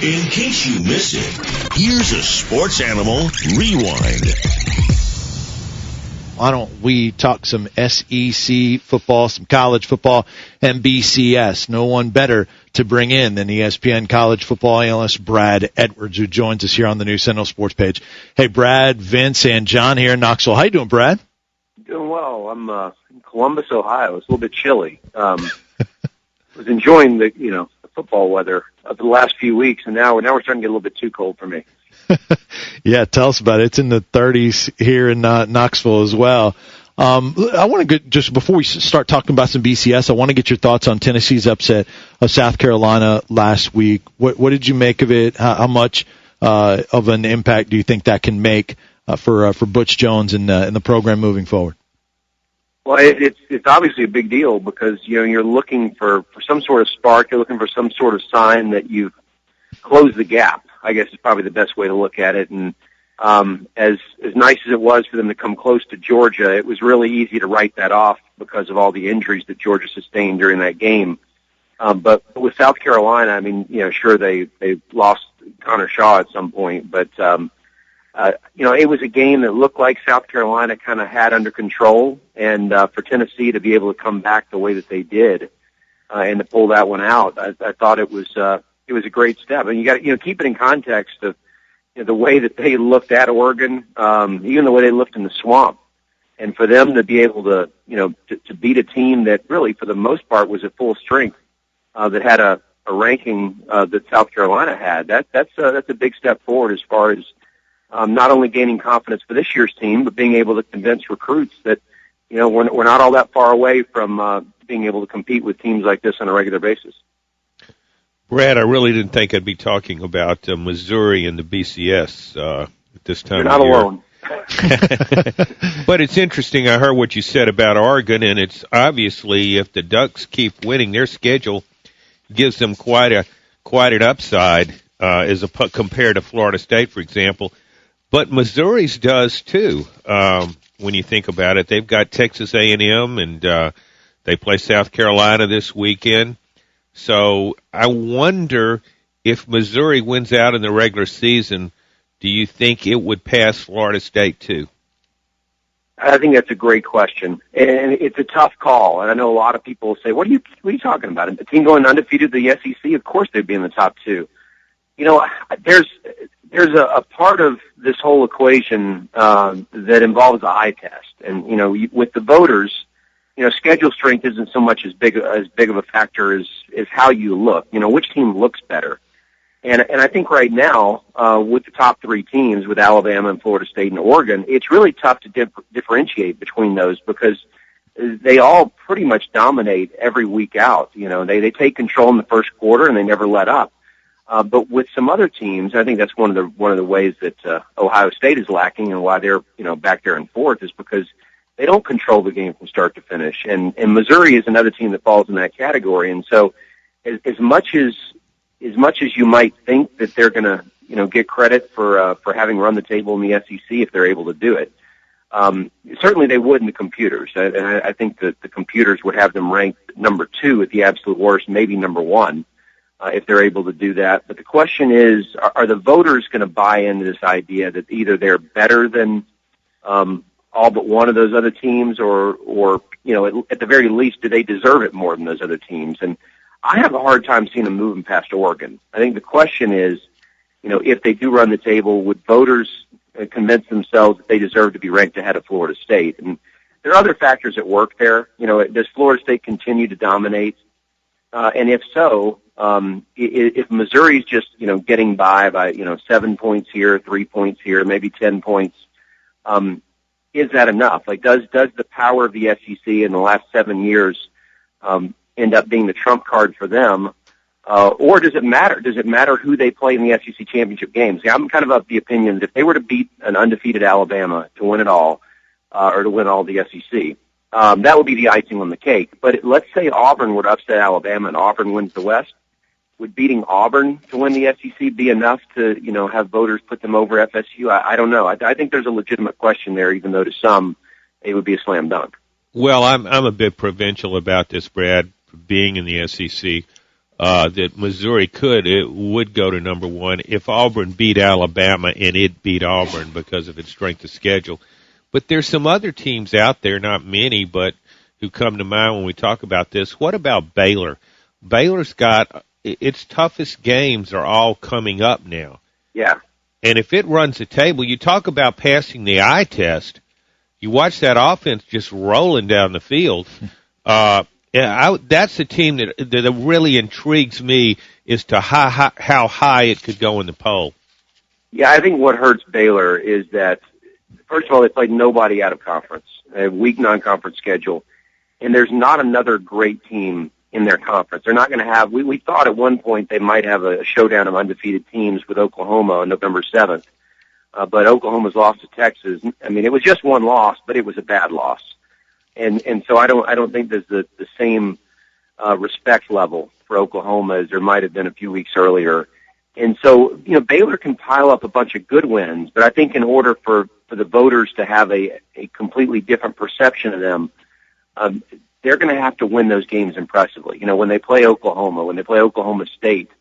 In case you missed it, here's a Sports Animal Rewind. Why don't we talk some SEC football, some college football, and BCS? No one better to bring in than ESPN college football analyst Brad Edwards, who joins us here on the new Sentinel Sports page. Hey, Brad, Vince, and John here in Knoxville. How you doing, Brad? Doing well. I'm in Columbus, Ohio. It's a little bit chilly. Was enjoying the football weather of the last few weeks, and now we're starting to get a little bit too cold for me. Yeah, tell us about it. It's in the 30s here in Knoxville as well. I want to get, just before we start talking about some BCS, I want to get your thoughts on Tennessee's upset of South Carolina last week. What did you make of it? How much of an impact do you think that can make for Butch Jones and the program moving forward? Well, it's obviously a big deal because you're looking for some sort of spark. You're looking for some sort of sign that you've closed the gap, I guess is probably the best way to look at it. And as nice as it was for them to come close to Georgia, it was really easy to write that off because of all the injuries that Georgia sustained during that game. But with South Carolina, I mean, sure they lost Connor Shaw at some point, but it was a game that looked like South Carolina kind of had under control, and for Tennessee to be able to come back the way that they did and to pull that one out, I thought it was a great step. And you got to keep it in context of the way that they looked at Oregon, even the way they looked in the swamp, and for them to be able to to beat a team that really for the most part was at full strength, that had a ranking that South Carolina had. That's a big step forward as far as not only gaining confidence for this year's team, but being able to convince recruits that we're not all that far away from being able to compete with teams like this on a regular basis. Brad, I really didn't think I'd be talking about Missouri and the BCS at this time. You're not alone. But it's interesting. I heard what you said about Oregon, and it's obviously if the Ducks keep winning, their schedule gives them quite an upside compared to Florida State, for example. But Missouri's does too. When you think about it, they've got Texas A&M, and they play South Carolina this weekend. So I wonder if Missouri wins out in the regular season, do you think it would pass Florida State too? I think that's a great question, and it's a tough call. And I know a lot of people say, "What are you talking about? A team going undefeated to the SEC? Of course they'd be in the top two." There's a part of this whole equation that involves a eye test, and with the voters. Schedule strength isn't so much as big of a factor as how you look. Which team looks better, and I think right now with the top three teams, with Alabama and Florida State and Oregon, it's really tough to differentiate between those because they all pretty much dominate every week out. They take control in the first quarter and they never let up. But with some other teams, I think that's one of the ways that Ohio State is lacking and why they're back there in fourth is because they don't control the game from start to finish. And Missouri is another team that falls in that category. And so as much as you might think that they're going to, get credit for having run the table in the SEC if they're able to do it, certainly they would in the computers. And I think that the computers would have them ranked number 2 at the absolute worst, maybe number 1, if they're able to do that. But the question is, are the voters going to buy into this idea that either they're better than, all but one of those other teams, or at the very least, do they deserve it more than those other teams? And I have a hard time seeing them moving past Oregon. I think the question is, if they do run the table, would voters convince themselves that they deserve to be ranked ahead of Florida State? And there are other factors at work there. Does Florida State continue to dominate? And if so, if Missouri's just, getting by 7 points here, 3 points here, maybe 10 points, is that enough? Like, does the power of the SEC in the last 7 years end up being the trump card for them, or does it matter? Does it matter who they play in the SEC championship games? Yeah, I'm kind of the opinion that if they were to beat an undefeated Alabama to win it all, or to win all the SEC, that would be the icing on the cake. But let's say Auburn would upset Alabama and Auburn wins the West. Would beating Auburn to win the SEC be enough to, have voters put them over FSU? I don't know. I think there's a legitimate question there, even though to some it would be a slam dunk. Well, I'm a bit provincial about this, Brad, being in the SEC. that Missouri would go to number one if Auburn beat Alabama and it beat Auburn because of its strength of schedule. But there's some other teams out there, not many, but who come to mind when we talk about this. What about Baylor? Baylor's got its toughest games are all coming up now. Yeah. And if it runs the table, you talk about passing the eye test. You watch that offense just rolling down the field. That's a team that really intrigues me as to how high it could go in the poll. Yeah, I think what hurts Baylor is that, first of all, they played nobody out of conference. They have a weak non-conference schedule, and there's not another great team in their conference. They're not going to have, we thought at one point they might have a showdown of undefeated teams with Oklahoma on November 7th, but Oklahoma's lost to Texas. I mean, it was just one loss, but it was a bad loss. And so I don't think there's the same respect level for Oklahoma as there might have been a few weeks earlier. And so, Baylor can pile up a bunch of good wins, but I think in order for the voters to have a completely different perception of them, they're going to have to win those games impressively. When they play Oklahoma, when they play Oklahoma State,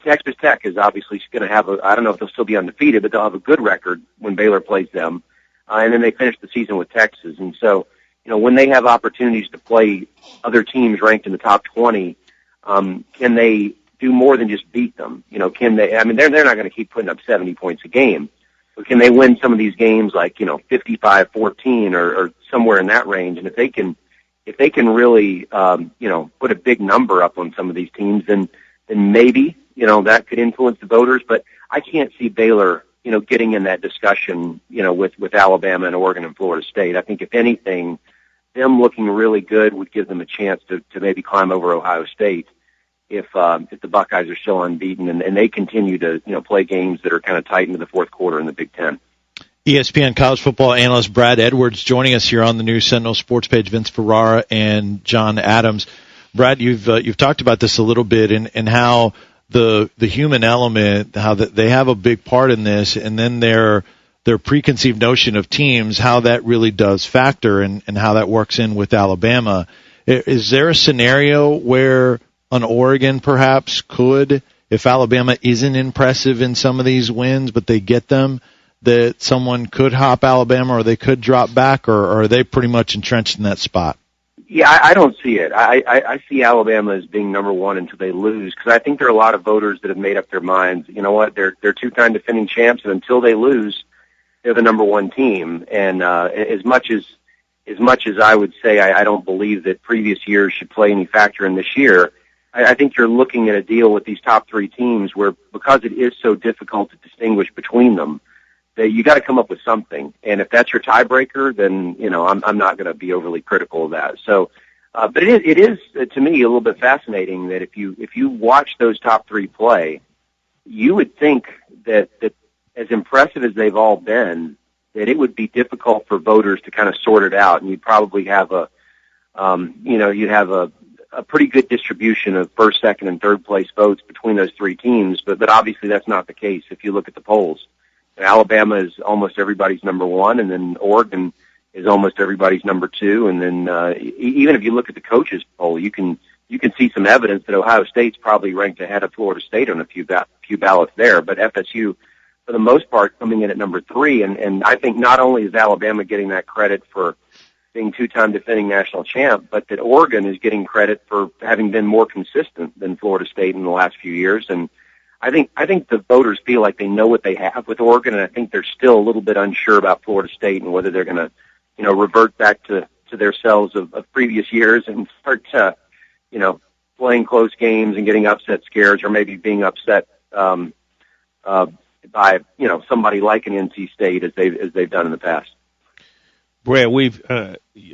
Texas Tech is obviously going to have I don't know if they'll still be undefeated, but they'll have a good record when Baylor plays them. And then they finish the season with Texas. And so, when they have opportunities to play other teams ranked in the top 20, can they do more than just beat them? Can they, they're not going to keep putting up 70 points a game, but can they win some of these games like, 55-14 or somewhere in that range? And if they can really, put a big number up on some of these teams, then maybe, that could influence the voters, but I can't see Baylor, getting in that discussion, with Alabama and Oregon and Florida State. I think if anything, them looking really good would give them a chance to maybe climb over Ohio State if the Buckeyes are still unbeaten and they continue to, play games that are kind of tight into the fourth quarter in the Big Ten. ESPN college football analyst Brad Edwards joining us here on the News Sentinel sports page. Vince Ferrara and John Adams. Brad, you've talked about this a little bit and how the human element, how they have a big part in this, and then their preconceived notion of teams, how that really does factor and how that works in with Alabama. Is there a scenario where an Oregon perhaps could, if Alabama isn't impressive in some of these wins, but they get them, that someone could hop Alabama or they could drop back, or are they pretty much entrenched in that spot? Yeah, I don't see it. I see Alabama as being number one until they lose, because I think there are a lot of voters that have made up their minds. You know what? They're two-time defending champs, and until they lose, they're the number one team. And as much as I would say I don't believe that previous years should play any factor in this year, I think you're looking at a deal with these top three teams where, because it is so difficult to distinguish between them, that you got to come up with something. And if that's your tiebreaker, then, I'm not going to be overly critical of that. So, but it is to me a little bit fascinating that if you watch those top three play, you would think that as impressive as they've all been, that it would be difficult for voters to kind of sort it out. And you'd probably have you'd have a pretty good distribution of first, second, and third place votes between those three teams. But obviously that's not the case if you look at the polls. Alabama is almost everybody's number one, and then Oregon is almost everybody's number two. And then even if you look at the coaches poll, you can see some evidence that Ohio State's probably ranked ahead of Florida State on a few ballots there. But FSU, for the most part, coming in at number three. And I think not only is Alabama getting that credit for being two-time defending national champ, but that Oregon is getting credit for having been more consistent than Florida State in the last few years. And I think the voters feel like they know what they have with Oregon, and I think they're still a little bit unsure about Florida State and whether they're going to, revert back to their selves of previous years and start, playing close games and getting upset scares, or maybe being upset by somebody like an NC State as they've done in the past. Brad,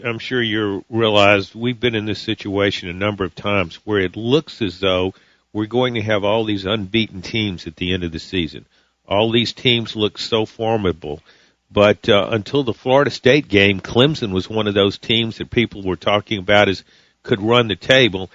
I'm sure you realize we've been in this situation a number of times where it looks as though we're going to have all these unbeaten teams at the end of the season. All these teams look so formidable. But until the Florida State game, Clemson was one of those teams that people were talking about as could run the table,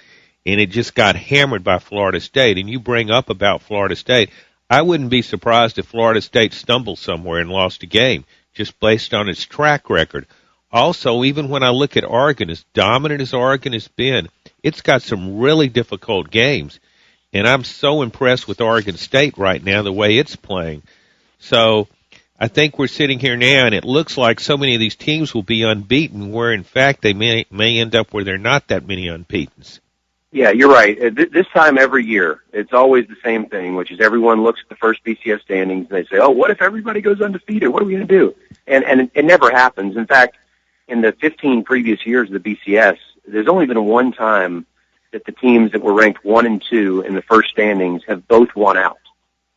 and it just got hammered by Florida State. And you bring up about Florida State. I wouldn't be surprised if Florida State stumbled somewhere and lost a game, just based on its track record. Also, even when I look at Oregon, as dominant as Oregon has been, it's got some really difficult games. And I'm so impressed with Oregon State right now, the way it's playing. So I think we're sitting here now, and it looks like so many of these teams will be unbeaten, where, in fact, they may end up where there are not that many unbeatens. Yeah, you're right. This time every year, it's always the same thing, which is everyone looks at the first BCS standings, and they say, oh, what if everybody goes undefeated? What are we going to do? And it never happens. In fact, in the 15 previous years of the BCS, there's only been one time that the teams that were ranked 1 and 2 in the first standings have both won out.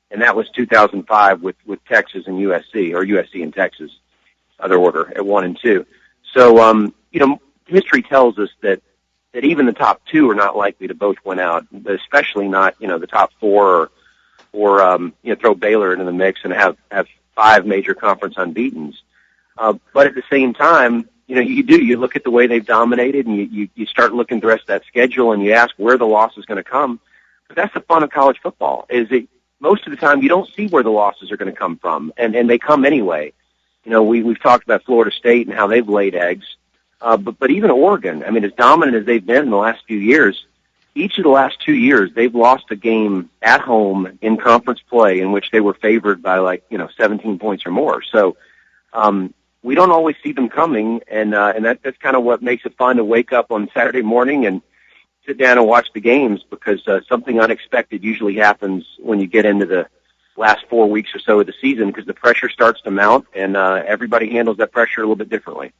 And that was 2005 with Texas and USC, or USC and Texas, other order, at 1 and 2. So, history tells us that even the top 2 are not likely to both win out, but especially not, the top 4 or throw Baylor into the mix and have 5 major conference unbeatens. But at the same time, you look at the way they've dominated, and you start looking at the rest of that schedule, and you ask where the loss is going to come. But that's the fun of college football, is that most of the time you don't see where the losses are going to come from, and they come anyway. We've talked about Florida State and how they've laid eggs, but even Oregon, as dominant as they've been in the last few years, each of the last 2 years they've lost a game at home in conference play in which they were favored by 17 points or more. So we don't always see them coming, and that's kind of what makes it fun to wake up on Saturday morning and sit down and watch the games, because something unexpected usually happens when you get into the last 4 weeks or so of the season, because the pressure starts to mount, and everybody handles that pressure a little bit differently.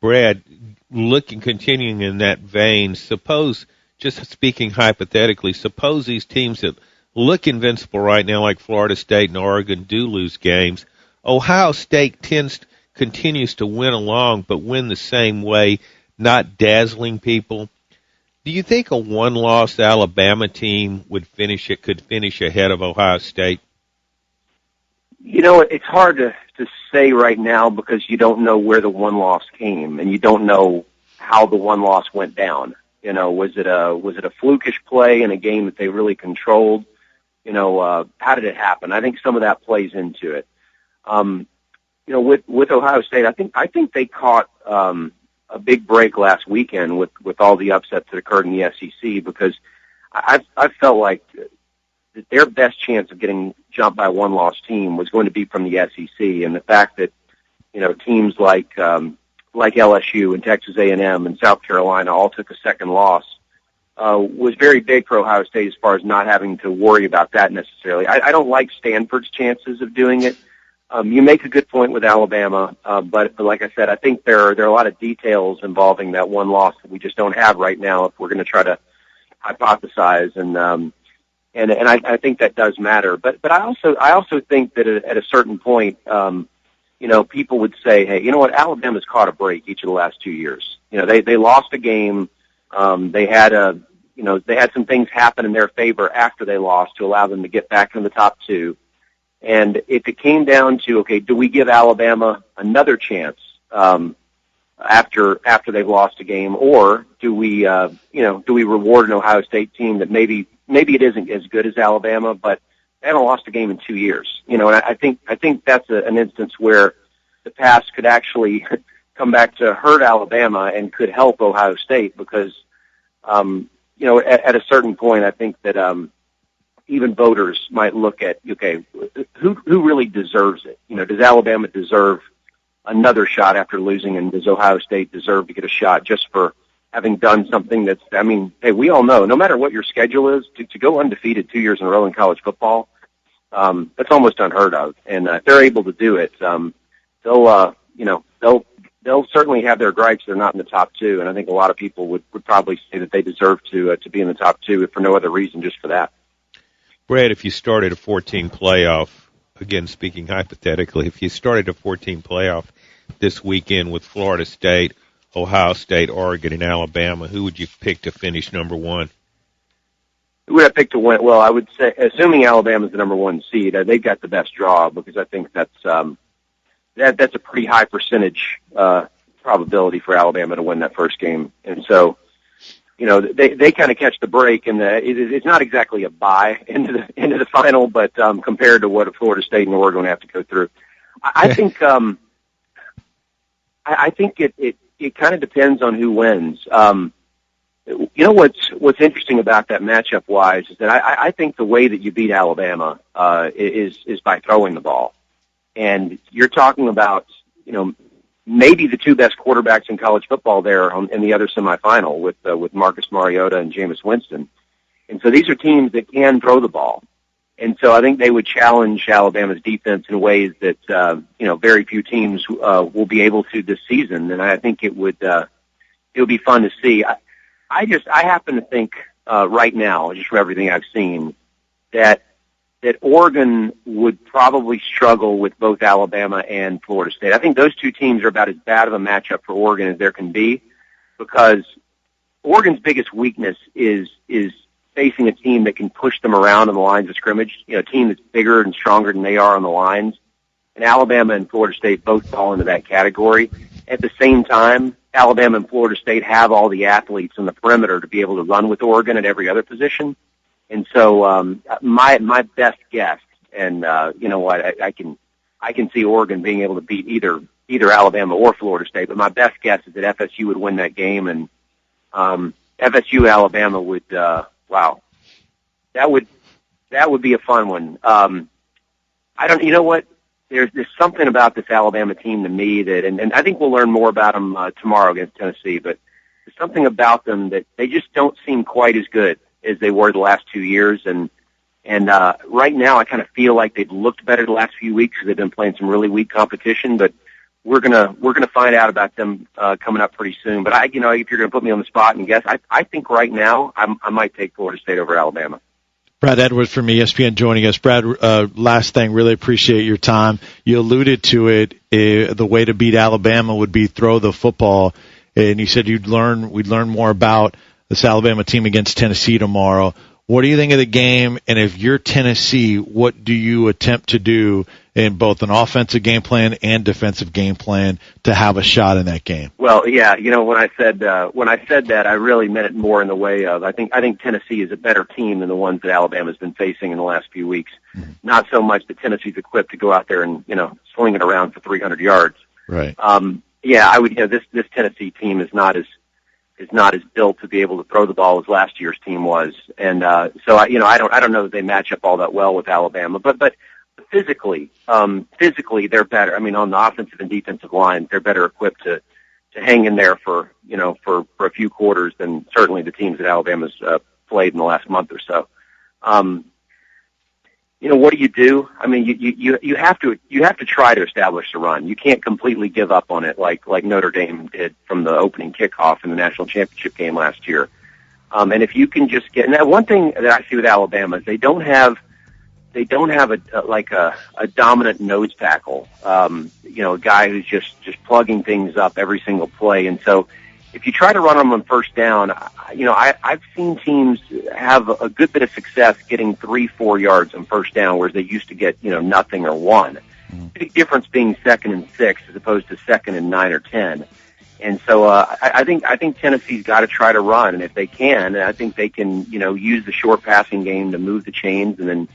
Brad, continuing in that vein, suppose, just speaking hypothetically, suppose these teams that look invincible right now, like Florida State and Oregon, do lose games. Ohio State continues to win along, but win the same way, not dazzling people. Do you think a one-loss Alabama team could finish ahead of Ohio State? It's hard to say right now, because you don't know where the one loss came, and you don't know how the one loss went down. Was it a flukish play in a game that they really controlled? How did it happen? I think some of that plays into it. With Ohio State, I think they caught a big break last weekend with all the upsets that occurred in the SEC, because I felt like that their best chance of getting jumped by a one-loss team was going to be from the SEC, and the fact that teams like LSU and Texas A&M and South Carolina all took a second loss was very big for Ohio State as far as not having to worry about that necessarily. I don't like Stanford's chances of doing it. You make a good point with Alabama, but like I said, I think there are a lot of details involving that one loss that we just don't have right now if we're going to try to hypothesize, and I think that does matter. But I also think that at a certain point, people would say, hey, Alabama's caught a break each of the last 2 years. They lost a game. They had some things happen in their favor after they lost to allow them to get back in the top 2. And if it came down to, okay, do we give Alabama another chance after they've lost a game, or do we reward an Ohio State team that maybe it isn't as good as Alabama, but they haven't lost a game in 2 years? And I think that's an instance where the past could actually come back to hurt Alabama and could help Ohio State, because at a certain point, I think that even voters might look at, okay, who really deserves it? Does Alabama deserve another shot after losing, and does Ohio State deserve to get a shot just for having done something that's, hey, we all know, no matter what your schedule is, to go undefeated 2 years in a row in college football, that's almost unheard of. And if they're able to do it, they'll certainly have their gripes. They're not in the top 2, and I think a lot of people would probably say that they deserve to be in the top 2, if for no other reason, just for that. Brad, if you started a 14 playoff, again speaking hypothetically, if you started a 14 playoff this weekend with Florida State, Ohio State, Oregon, and Alabama, who would you pick to finish number 1? Who would I pick to win? Well, I would say, assuming Alabama's the number 1 seed, they've got the best draw, because I think that's a pretty high percentage probability for Alabama to win that first game. And so, they kind of catch the break, and it's not exactly a bye into the final, but compared to what Florida State and Oregon have to go through, I think it kind of depends on who wins. You know what's interesting about that matchup wise is that I think the way that you beat Alabama is by throwing the ball. And you're talking about, maybe the two best quarterbacks in college football there in the other semifinal with Marcus Mariota and Jameis Winston. And so these are teams that can throw the ball. And so I think they would challenge Alabama's defense in ways that, very few teams will be able to this season. And I think it would be fun to see. I happen to think right now, just from everything I've seen, that Oregon would probably struggle with both Alabama and Florida State. I think those two teams are about as bad of a matchup for Oregon as there can be, because Oregon's biggest weakness is facing a team that can push them around on the lines of scrimmage, a team that's bigger and stronger than they are on the lines. And Alabama and Florida State both fall into that category. At the same time, Alabama and Florida State have all the athletes on the perimeter to be able to run with Oregon at every other position. And so, my best guess, and I can see Oregon being able to beat either Alabama or Florida State. But my best guess is that FSU would win that game, and FSU Alabama would. Wow, that would be a fun one. You know what? There's something about this Alabama team to me that, and I think we'll learn more about them tomorrow against Tennessee. But there's something about them that they just don't seem quite as good as they were the last 2 years, and right now I kind of feel like they've looked better the last few weeks because they've been playing some really weak competition. But we're gonna find out about them coming up pretty soon. But if you're gonna put me on the spot and guess, I think right now I might take Florida State over Alabama. Brad Edwards from ESPN joining us. Brad, last thing, really appreciate your time. You alluded to it. The way to beat Alabama would be throw the football, and you said we'd learn more about this Alabama team against Tennessee tomorrow. What do you think of the game? And if you're Tennessee, what do you attempt to do in both an offensive game plan and defensive game plan to have a shot in that game? Well, yeah, when I said that, I really meant it more in the way of I think Tennessee is a better team than the ones that Alabama's been facing in the last few weeks. Mm-hmm. Not so much that Tennessee's equipped to go out there and sling it around for 300 yards. Right. I would. This Tennessee team is not as built to be able to throw the ball as last year's team was, and so I don't know that they match up all that well with Alabama, but physically they're better. I mean, on the offensive and defensive line, they're better equipped to hang in there for a few quarters than certainly the teams that Alabama's played in the last month or so. What do you do? I mean, you have to try to establish the run. You can't completely give up on it like Notre Dame did from the opening kickoff in the national championship game last year. And if you can just get, and that one thing that I see with Alabama is they don't have a dominant nose tackle. A guy who's just plugging things up every single play. And so if you try to run them on first down, I've seen teams have a good bit of success getting 3-4 yards on first down, whereas they used to get, nothing or 1. Mm-hmm. Big difference being 2nd and 6 as opposed to 2nd and 9 or 10. And so, I think Tennessee's got to try to run, and if they can, I think they can, use the short passing game to move the chains and then,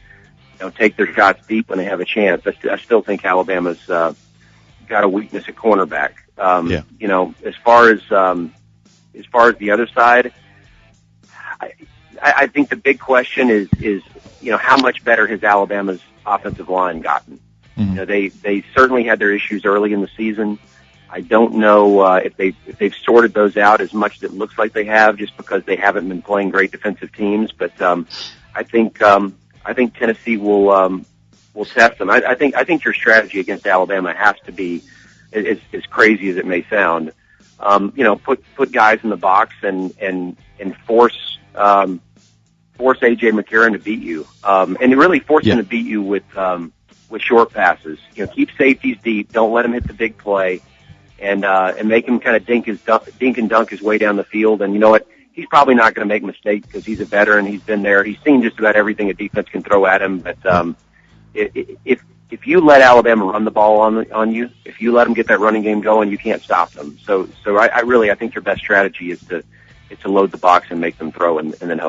take their shots deep when they have a chance. I still think Alabama's, got a weakness at cornerback. As far as the other side, I think the big question is how much better has Alabama's offensive line gotten? Mm-hmm. They certainly had their issues early in the season. I don't know if they've sorted those out as much as it looks like they have, just because they haven't been playing great defensive teams. But I think Tennessee will test them. I think your strategy against Alabama has to be, as crazy as it may sound, put guys in the box and force A.J. McCarron to beat you, and really force him to beat you with short passes. Keep safeties deep. Don't let him hit the big play, and make him kind of dink and dunk his way down the field. And you know what? He's probably not going to make mistakes because he's a veteran. He's been there. He's seen just about everything a defense can throw at him. But if you let Alabama run the ball on you, if you let them get that running game going, you can't stop them. So I think your best strategy is to load the box and make them throw and then hope.